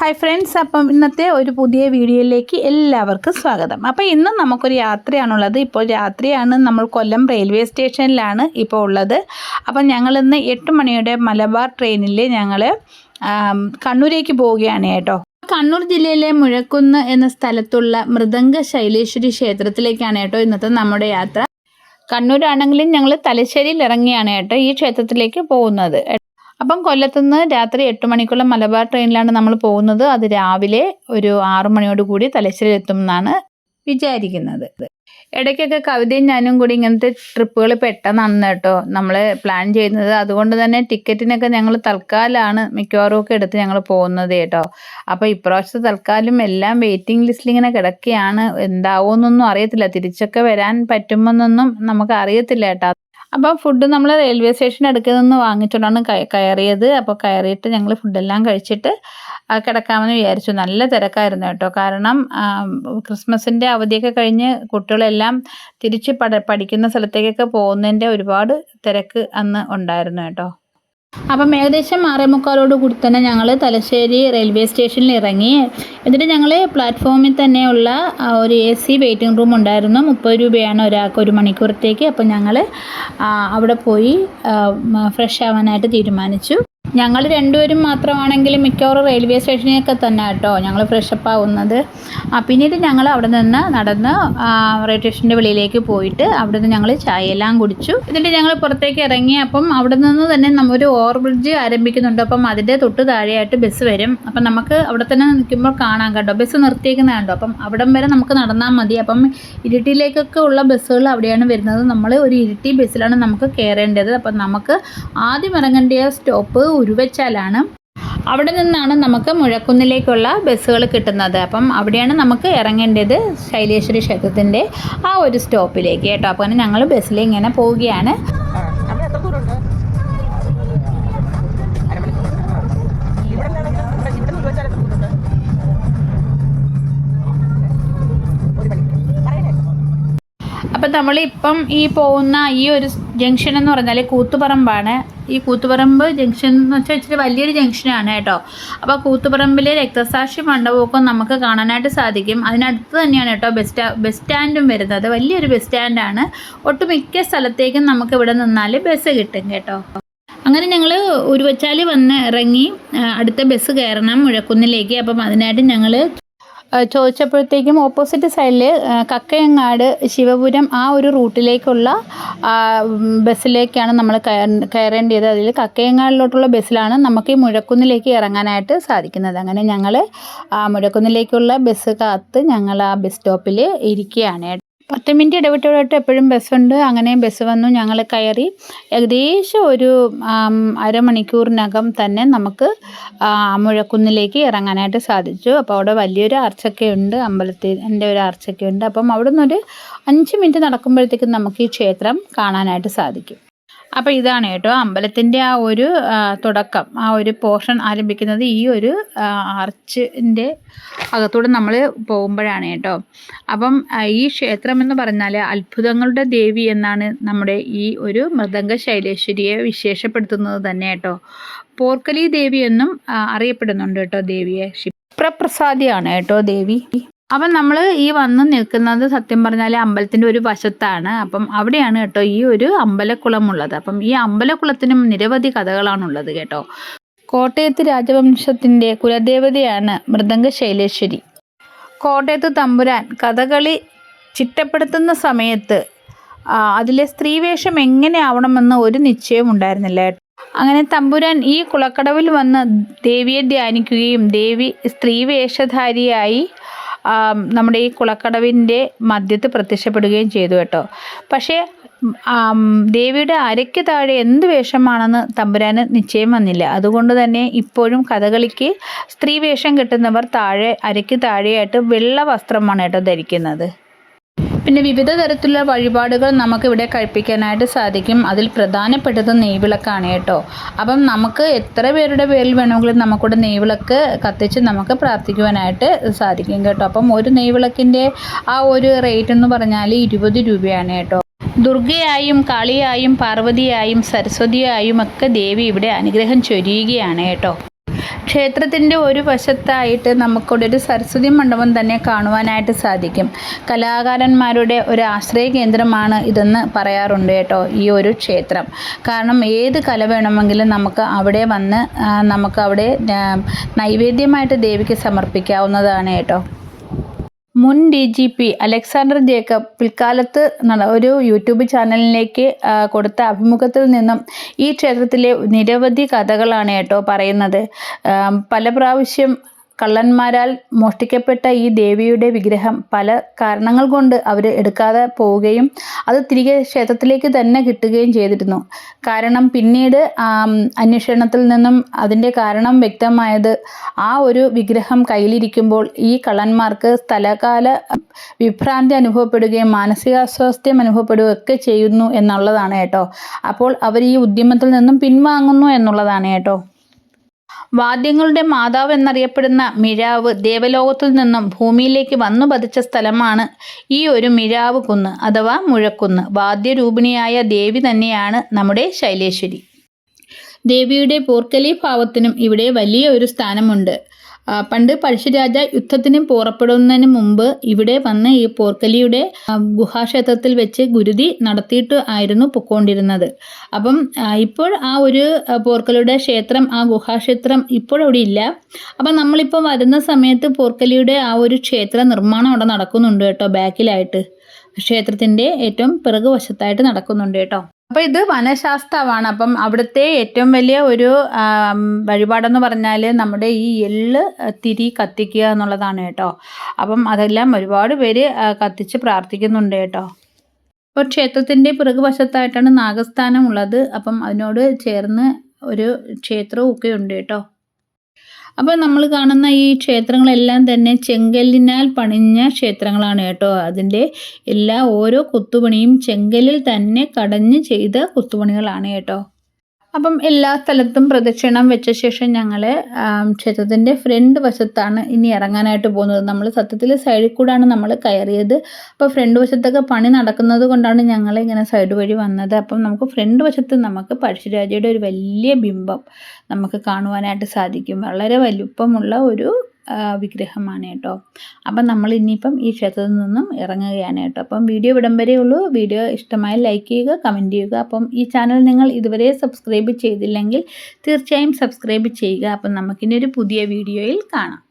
Hi friends, അപ്പം ഇന്നത്തെ ഒരു പുതിയ വീഡിയോയിലേക്ക് എല്ലാവർക്കും സ്വാഗതം. അപ്പോൾ ഇന്ന് നമുക്കൊരു യാത്രയാണുള്ളത്. ഇപ്പോൾ രാത്രിയാണ്, നമ്മൾ കൊല്ലം റെയിൽവേ സ്റ്റേഷനിലാണ് ഇപ്പോൾ ഉള്ളത്. അപ്പം ഞങ്ങളിന്ന് 8 മണിയുടെ മലബാർ ട്രെയിനിൽ ഞങ്ങൾ കണ്ണൂരേക്ക് പോവുകയാണ് കേട്ടോ. കണ്ണൂർ ജില്ലയിലെ മുഴക്കുന്ന് എന്ന സ്ഥലത്തുള്ള മൃദംഗ ശൈലേശ്വരി ക്ഷേത്രത്തിലേക്കാണ് കേട്ടോ ഇന്നത്തെ നമ്മുടെ യാത്ര. കണ്ണൂരാണെങ്കിലും ഞങ്ങൾ തലശ്ശേരിയിൽ ഇറങ്ങിയാണ് കേട്ടോ ഈ ക്ഷേത്രത്തിലേക്ക് പോകുന്നത്. അപ്പം കൊല്ലത്തുനിന്ന് രാത്രി 8 മണിക്കുള്ള മലബാർ ട്രെയിനിലാണ് നമ്മൾ പോകുന്നത്. അത് രാവിലെ ഒരു 6 മണിയോടുകൂടി തലശ്ശേരി എത്തുമെന്നാണ് വിചാരിക്കുന്നത്. ഇടയ്ക്കൊക്കെ കവിതയും ഞാനും കൂടി ഇങ്ങനത്തെ ട്രിപ്പുകൾ പെട്ടെന്നാണ് കേട്ടോ നമ്മൾ പ്ലാൻ ചെയ്യുന്നത്. അതുകൊണ്ട് തന്നെ ടിക്കറ്റിനൊക്കെ ഞങ്ങൾ തൽക്കാലമാണ് മിക്കവാറും ഒക്കെ എടുത്ത് ഞങ്ങൾ പോകുന്നത് കേട്ടോ. അപ്പോൾ ഇപ്രാവശ്യത്തെ തൽക്കാലം എല്ലാം വെയിറ്റിംഗ് ലിസ്റ്റിൽ ഇങ്ങനെ കിടക്കുകയാണ്. എന്താവുമെന്നൊന്നും അറിയത്തില്ല, തിരിച്ചൊക്കെ വരാൻ പറ്റുമെന്നൊന്നും നമുക്ക് അറിയത്തില്ല കേട്ടോ. അപ്പം ഫുഡ് നമ്മൾ റെയിൽവേ സ്റ്റേഷൻ അടുക്കൽ നിന്ന് വാങ്ങിച്ചുകൊണ്ടാണ് കയറിയത്. അപ്പോൾ കയറിയിട്ട് ഞങ്ങൾ ഫുഡെല്ലാം കഴിച്ചിട്ട് കിടക്കാമെന്ന് വിചാരിച്ചു. നല്ല തിരക്കായിരുന്നു കേട്ടോ. കാരണം ക്രിസ്മസിൻ്റെ അവധിയൊക്കെ കഴിഞ്ഞ് കുട്ടികളെല്ലാം തിരിച്ച് പഠിക്കുന്ന സ്ഥലത്തേക്കൊക്കെ പോകുന്നതിൻ്റെ ഒരുപാട് തിരക്ക് അന്ന് ഉണ്ടായിരുന്നു കേട്ടോ. അപ്പം ഏകദേശം 6:45 കൂടി തന്നെ ഞങ്ങൾ തലശ്ശേരി റെയിൽവേ സ്റ്റേഷനിൽ ഇറങ്ങി. എന്നിട്ട് ഞങ്ങൾ പ്ലാറ്റ്ഫോമിൽ തന്നെയുള്ള ഒരു AC വെയിറ്റിംഗ് റൂം ഉണ്ടായിരുന്നു. 30 രൂപയാണ് ഒരാൾക്ക് 1 മണിക്കൂറത്തേക്ക്. അപ്പം ഞങ്ങൾ അവിടെ പോയി ഫ്രഷ് ആവാനായിട്ട് തീരുമാനിച്ചു. ഞങ്ങൾ രണ്ടുപേരും മാത്രമാണെങ്കിലും മിക്കവാറും റെയിൽവേ സ്റ്റേഷനിലൊക്കെ തന്നെ കേട്ടോ ഞങ്ങൾ ഫ്രഷപ്പ് ആവുന്നത്. പിന്നീട് ഞങ്ങൾ അവിടെ നിന്ന് നടന്ന് റെയിൽവേ സ്റ്റേഷൻ്റെ വെളിയിലേക്ക് പോയിട്ട് അവിടെ നിന്ന് ഞങ്ങൾ ചായയെല്ലാം കുടിച്ചു. എന്നിട്ട് ഞങ്ങൾ പുറത്തേക്ക് ഇറങ്ങി. അപ്പം അവിടെ നിന്ന് തന്നെ ഒരു ഓവർ ബ്രിഡ്ജ് ആരംഭിക്കുന്നുണ്ട്. അപ്പം അതിൻ്റെ തൊട്ട് താഴെയായിട്ട് ബസ് വരും. അപ്പം നമുക്ക് അവിടെ തന്നെ നിൽക്കുമ്പോൾ കാണാം കേട്ടോ, ബസ് നിർത്തിയേക്കുന്നത് കണ്ടോ. അപ്പം അവിടം വരെ നമുക്ക് നടന്നാൽ മതി. അപ്പം ഇരിട്ടിയിലേക്കൊക്കെ ഉള്ള ബസ്സുകൾ അവിടെയാണ് വരുന്നത്. നമ്മൾ ഒരു ഇരിട്ടി ബസ്സിലാണ് നമുക്ക് കയറേണ്ടത്. അപ്പം നമുക്ക് ആദ്യം ഇറങ്ങേണ്ട സ്റ്റോപ്പ് ഉരുവച്ചാലാണ്. അവിടെ നിന്നാണ് നമുക്ക് മുഴക്കുന്നിലേക്കുള്ള ബസ്സുകൾ കിട്ടുന്നത്. അപ്പം അവിടെയാണ് നമുക്ക് ഇറങ്ങേണ്ടത്, ശൈലേശ്വരി ക്ഷേത്രത്തിൻ്റെ ആ ഒരു സ്റ്റോപ്പിലേക്ക് കേട്ടോ. അപ്പം ഞങ്ങൾ ബസ്സിൽ ഇങ്ങനെ പോവുകയാണ്. അപ്പം നമ്മളിപ്പം ഈ പോകുന്ന ഈ ഒരു ജംഗ്ഷൻ എന്ന് പറഞ്ഞാൽ കൂത്തുപറമ്പാണ്. ഈ കൂത്തുപറമ്പ് ജംഗ്ഷൻ എന്ന് വെച്ചാൽ ഇച്ചിരി വലിയൊരു ജംഗ്ഷനാണ് കേട്ടോ. അപ്പോൾ കൂത്തുപറമ്പിലെ രക്തസാക്ഷി മണ്ഡപമൊക്കെ നമുക്ക് കാണാനായിട്ട് സാധിക്കും. അതിനടുത്ത് തന്നെയാണ് കേട്ടോ ബസ് സ്റ്റാൻഡും വരുന്നത്. വലിയൊരു ബസ് സ്റ്റാൻഡാണ്. ഒട്ടുമിക്ക സ്ഥലത്തേക്കും നമുക്ക് ഇവിടെ നിന്നാൽ ബസ് കിട്ടും കേട്ടോ. അങ്ങനെ ഞങ്ങൾ ഉരുവച്ചാൽ വന്ന് ഇറങ്ങി അടുത്ത ബസ് കയറണം മുഴക്കുന്നിലേക്ക്. അപ്പം അതിനായിട്ട് ഞങ്ങൾ ചോദിച്ചപ്പോഴത്തേക്കും ഓപ്പോസിറ്റ് സൈഡിൽ കക്കയങ്ങാട് ശിവപുരം ആ ഒരു റൂട്ടിലേക്കുള്ള ബസ്സിലേക്കാണ് നമ്മൾ കയറേണ്ടത്. അതിൽ കക്കയങ്ങാടിലോട്ടുള്ള ബസ്സിലാണ് നമുക്ക് ഈ മുഴക്കുന്നിലേക്ക് ഇറങ്ങാനായിട്ട് സാധിക്കുന്നത്. അങ്ങനെ ഞങ്ങൾ മുഴക്കുന്നിലേക്കുള്ള ബസ് കാത്ത് ഞങ്ങൾ ആ ബസ് സ്റ്റോപ്പിൽ ഇരിക്കുകയാണ്. 10 മിനിറ്റ് ഇടവിട്ട് എപ്പോഴും ബസ്സുണ്ട്. അങ്ങനെ ബസ് വന്നു, ഞങ്ങൾ കയറി. ഏകദേശം ഒരു അരമണിക്കൂറിനകം തന്നെ നമുക്ക് മുഴക്കുന്നിലേക്ക് ഇറങ്ങാനായിട്ട് സാധിച്ചു. അപ്പോൾ അവിടെ വലിയൊരു ആർച്ചൊക്കെ ഉണ്ട്, അമ്പലത്തിൻ്റെ ഒരു ആർച്ചൊക്കെ ഉണ്ട്. അപ്പം അവിടെ നിന്നൊരു 5 മിനിറ്റ് നടക്കുമ്പോഴത്തേക്കും നമുക്ക് ഈ ക്ഷേത്രം കാണാനായിട്ട് സാധിക്കും. അപ്പോൾ ഇതാണ് കേട്ടോ അമ്പലത്തിൻ്റെ ആ ഒരു തുടക്കം, ആ ഒരു പോർഷൻ ആരംഭിക്കുന്നത് ഈ ഒരു ആർച്ചിൻ്റെ അകത്തൂടെ നമ്മൾ പോകുമ്പോഴാണ് കേട്ടോ. അപ്പം ഈ ക്ഷേത്രം എന്ന് പറഞ്ഞാൽ അത്ഭുതങ്ങളുടെ ദേവി എന്നാണ് നമ്മുടെ ഈ ഒരു മൃദംഗ ശൈലേശ്വരിയെ വിശേഷപ്പെടുത്തുന്നത് തന്നെ കേട്ടോ. പോർക്കലി ദേവി എന്നും അറിയപ്പെടുന്നുണ്ട് കേട്ടോ ദേവിയെ. ക്ഷിപ്രപ്രസാദിയാണ് കേട്ടോ ദേവി. അപ്പം നമ്മൾ ഈ വന്ന് നിൽക്കുന്നത് സത്യം പറഞ്ഞാൽ അമ്പലത്തിൻ്റെ ഒരു വശത്താണ്. അപ്പം അവിടെയാണ് കേട്ടോ ഈ ഒരു അമ്പലക്കുളം ഉള്ളത്. അപ്പം ഈ അമ്പലക്കുളത്തിനും നിരവധി കഥകളാണുള്ളത് കേട്ടോ. കോട്ടയത്ത് രാജവംശത്തിൻ്റെ കുലദേവതയാണ് മൃദംഗ ശൈലേശ്വരി. കോട്ടയത്ത് തമ്പുരാൻ കഥകളി ചിട്ടപ്പെടുത്തുന്ന സമയത്ത് അതിലെ സ്ത്രീവേഷം എങ്ങനെ ആവണമെന്ന് ഒരു നിശ്ചയം ഉണ്ടായിരുന്നില്ല. അങ്ങനെ തമ്പുരാൻ ഈ കുളക്കടവിൽ വന്ന് ദേവിയെ ധ്യാനിക്കുകയും ദേവി സ്ത്രീവേഷധാരിയായി നമ്മുടെ ഈ കുളക്കടവിൻ്റെ മധ്യത്ത് പ്രത്യക്ഷപ്പെടുകയും ചെയ്തു കേട്ടോ. പക്ഷേ ദേവിയുടെ അരയ്ക്ക് താഴെ എന്ത് വേഷമാണെന്ന് തമ്പുരാന് നിശ്ചയം വന്നില്ല. അതുകൊണ്ട് തന്നെ ഇപ്പോഴും കഥകളിക്ക് സ്ത്രീ വേഷം കെട്ടുന്നവർ അരയ്ക്ക് താഴെയായിട്ട് വെള്ള വസ്ത്രമാണ് കേട്ടോ ധരിക്കുന്നത്. പിന്നെ വിവിധ തരത്തിലുള്ള വഴിപാടുകൾ നമുക്കിവിടെ കഴിപ്പിക്കാനായിട്ട് സാധിക്കും. അതിൽ പ്രധാനപ്പെട്ടത് നെയ്വിളക്കാണ് കേട്ടോ. അപ്പം നമുക്ക് എത്ര പേരുടെ പേരിൽ വേണമെങ്കിലും നമുക്കിവിടെ നെയ്വിളക്ക് കത്തിച്ച് നമുക്ക് പ്രാർത്ഥിക്കുവാനായിട്ട് സാധിക്കും കേട്ടോ. അപ്പം ഒരു നെയ്വിളക്കിൻ്റെ ആ ഒരു റേറ്റ് എന്ന് പറഞ്ഞാൽ 20 രൂപയാണ് കേട്ടോ. ദുർഗയായും കാളിയായും പാർവതിയായും സരസ്വതിയായും ഒക്കെ ദേവി ഇവിടെ അനുഗ്രഹം ചൊരിയുകയാണ് കേട്ടോ. ക്ഷേത്രത്തിൻ്റെ ഒരു വശത്തായിട്ട് നമുക്കിവിടെ ഒരു സരസ്വതി മണ്ഡപം തന്നെ കാണുവാനായിട്ട് സാധിക്കും. കലാകാരന്മാരുടെ ഒരു ആശ്രയ കേന്ദ്രമാണ് ഇതെന്ന് പറയാറുണ്ട് കേട്ടോ ഈ ഒരു ക്ഷേത്രം. കാരണം ഏത് കല വേണമെങ്കിലും നമുക്ക് അവിടെ വന്ന് നമുക്കവിടെ നൈവേദ്യമായിട്ട് ദേവിക്ക് സമർപ്പിക്കാവുന്നതാണ് കേട്ടോ. മുൻ DGP അലക്സാണ്ടർ ജേക്കബ് പിൽക്കാലത്ത് ഒരു യൂട്യൂബ് ചാനലിലേക്ക് കൊടുത്ത അഭിമുഖത്തിൽ നിന്നും ഈ ക്ഷേത്രത്തിലെ നിരവധി കഥകളാണ് കേട്ടോ പറയുന്നത്. പല പ്രാവശ്യം കള്ളന്മാരാൽ മോഷ്ടിക്കപ്പെട്ട ഈ ദേവിയുടെ വിഗ്രഹം പല കാരണങ്ങൾ കൊണ്ട് അവർ എടുക്കാതെ പോവുകയും അത് തിരികെ ക്ഷേത്രത്തിലേക്ക് തന്നെ കിട്ടുകയും ചെയ്തിരുന്നു. കാരണം പിന്നീട് അന്വേഷണത്തിൽ നിന്നും അതിൻ്റെ കാരണം വ്യക്തമായത് ആ ഒരു വിഗ്രഹം കയ്യിലിരിക്കുമ്പോൾ ഈ കള്ളന്മാർക്ക് സ്ഥലകാല വിഭ്രാന്തി അനുഭവപ്പെടുകയും മാനസികാസ്വാസ്ഥ്യം അനുഭവപ്പെടുകയൊക്കെ ചെയ്യുന്നു എന്നുള്ളതാണ് കേട്ടോ. അപ്പോൾ അവർ ഈ ഉദ്യമത്തിൽ നിന്നും പിൻവാങ്ങുന്നു എന്നുള്ളതാണ് കേട്ടോ. വാദ്യങ്ങളുടെ മാതാവ് എന്നറിയപ്പെടുന്ന മിഴാവ് ദേവലോകത്തിൽ നിന്നും ഭൂമിയിലേക്ക് വന്നു പതിച്ച സ്ഥലമാണ് ഈ ഒരു മിഴാവ് കുന്ന് അഥവാ മുഴക്കുന്ന്. വാദ്യരൂപിണിയായ ദേവി തന്നെയാണ് നമ്മുടെ ശൈലേശ്വരി. ദേവിയുടെ പോർക്കലി ഭാവത്തിനും ഇവിടെ വലിയ ഒരു സ്ഥാനമുണ്ട്. പണ്ട് പഴശ്ശിരാജ യുദ്ധത്തിന് പുറപ്പെടുന്നതിന് മുമ്പ് ഇവിടെ വന്ന് ഈ പോർക്കലിയുടെ ഗുഹാക്ഷേത്രത്തിൽ വെച്ച് ഗുരുതി നടത്തിയിട്ട് ആയിരുന്നു പൊക്കോണ്ടിരുന്നത്. അപ്പം ഇപ്പോൾ ആ ഒരു പോർക്കലിയുടെ ക്ഷേത്രം, ആ ഗുഹാക്ഷേത്രം ഇപ്പോഴവിടെ ഇല്ല. അപ്പം നമ്മളിപ്പോൾ വരുന്ന സമയത്ത് പോർക്കലിയുടെ ആ ഒരു ക്ഷേത്ര നിർമ്മാണം അവിടെ നടക്കുന്നുണ്ട് കേട്ടോ. ബാക്കിലായിട്ട് ക്ഷേത്രത്തിൻ്റെ ഏറ്റവും പിറകു വശത്തായിട്ട് നടക്കുന്നുണ്ട് കേട്ടോ. അപ്പോൾ ഇത് വനശാസ്താവാണ്. അപ്പം അവിടുത്തെ ഏറ്റവും വലിയ ഒരു വഴിപാടെന്ന് പറഞ്ഞാൽ നമ്മുടെ ഈ എള്ള് തിരി കത്തിക്കുക എന്നുള്ളതാണ് കേട്ടോ. അപ്പം അതെല്ലാം ഒരുപാട് പേര് കത്തിച്ച് പ്രാർത്ഥിക്കുന്നുണ്ട് കേട്ടോ. അപ്പോൾ ക്ഷേത്രത്തിൻ്റെ പിറകുവശത്തായിട്ടാണ് നാഗസ്ഥാനം ഉള്ളത്. അപ്പം അതിനോട് ചേർന്ന് ഒരു ക്ഷേത്രവും ഒക്കെ ഉണ്ട് കേട്ടോ. അപ്പോൾ നമ്മൾ കാണുന്ന ഈ ക്ഷേത്രങ്ങളെല്ലാം തന്നെ ചെങ്കല്ലിനാൽ പണിഞ്ഞ ക്ഷേത്രങ്ങളാണ് കേട്ടോ. അതിൻ്റെ ഓരോ കൊത്തുപണിയും ചെങ്കല്ലിൽ തന്നെ കടഞ്ഞ് ചെയ്ത കൊത്തുപണികളാണ് കേട്ടോ. അപ്പം എല്ലാ സ്ഥലത്തും പ്രദക്ഷിണം വെച്ച ശേഷം ഞങ്ങൾ ക്ഷേത്രത്തിൻ്റെ ഫ്രണ്ട് വശത്താണ് ഇനി ഇറങ്ങാനായിട്ട് പോകുന്നത്. നമ്മൾ സത്യത്തിൽ സൈഡിൽ കൂടാണ് നമ്മൾ കയറിയത്. അപ്പോൾ ഫ്രണ്ട് വശത്തൊക്കെ പണി നടക്കുന്നത് കൊണ്ടാണ് ഞങ്ങൾ ഇങ്ങനെ സൈഡ് വഴി വന്നത്. അപ്പം നമുക്ക് ഫ്രണ്ട് വശത്ത് നമുക്ക് പഴശ്ശിരാജയുടെ ഒരു വലിയ ബിംബം നമുക്ക് കാണുവാനായിട്ട് സാധിക്കും. വളരെ വലുപ്പമുള്ള ഒരു വിഗ്രഹമാണ് കേട്ടോ. അപ്പം നമ്മൾ ഇനിയിപ്പം ഈ ക്ഷേത്രത്തിൽ നിന്നും ഇറങ്ങുകയാണ് കേട്ടോ. അപ്പം വീഡിയോ ഇവിടം വരെ ഉള്ളൂ. വീഡിയോ ഇഷ്ടമായി ലൈക്ക് ചെയ്യുക, കമൻറ്റ് ചെയ്യുക. അപ്പം ഈ ചാനൽ നിങ്ങൾ ഇതുവരെ സബ്സ്ക്രൈബ് ചെയ്തില്ലെങ്കിൽ തീർച്ചയായും സബ്സ്ക്രൈബ് ചെയ്യുക. അപ്പം നമുക്കിനി ഒരു പുതിയ വീഡിയോയിൽ കാണാം.